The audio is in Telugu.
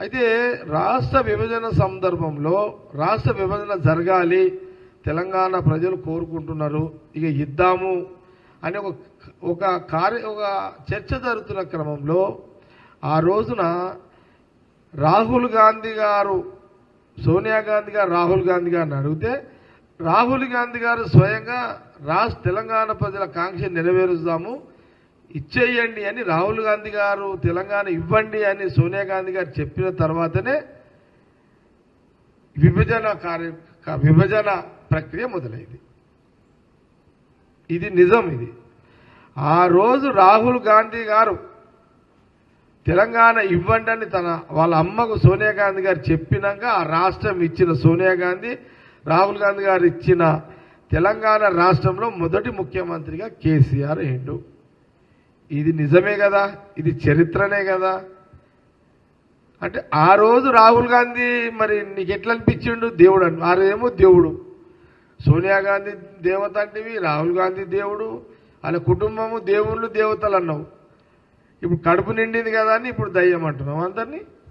అయితే రాష్ట్ర విభజన సందర్భంలో రాష్ట్ర విభజన జరగాలి, తెలంగాణ ప్రజలు కోరుకుంటున్నారు, ఇక ఇద్దాము అని ఒక చర్చ జరుగుతున్న క్రమంలో ఆ రోజున రాహుల్ గాంధీ గారు సోనియా గాంధీ గారు రాహుల్ గాంధీ గారిని అడిగితే రాహుల్ గాంధీ గారు స్వయంగా తెలంగాణ ప్రజల కాంక్ష నెరవేరుస్తాము, ఇచ్చేయండి అని రాహుల్ గాంధీ గారు తెలంగాణ ఇవ్వండి అని సోనియా గాంధీ గారు చెప్పిన తర్వాతనే విభజన ప్రక్రియ మొదలైంది. ఇది నిజం. ఇది ఆ రోజు రాహుల్ గాంధీ గారు తెలంగాణ ఇవ్వండి అని వాళ్ళ అమ్మకు సోనియా గాంధీ గారు చెప్పినాక ఆ రాష్ట్రం ఇచ్చిన సోనియా గాంధీ, రాహుల్ గాంధీ గారు ఇచ్చిన తెలంగాణ రాష్ట్రంలో మొదటి ముఖ్యమంత్రిగా కేసీఆర్ అయ్యిండు. ఇది నిజమే కదా, ఇది చరిత్రనే కదా. అంటే ఆ రోజు రాహుల్ గాంధీ మరి నీకు ఎట్లా అనిపించిండు? దేవుడు అంటు ఆరేమో దేవుడు, సోనియా గాంధీ దేవత అంటివి, రాహుల్ గాంధీ దేవుడు, వాళ్ళ కుటుంబము దేవుళ్ళు దేవతలు అన్నావు. ఇప్పుడు కడుపు నిండింది కదా అని ఇప్పుడు దయ్యం అంటున్నావు అందరినీ.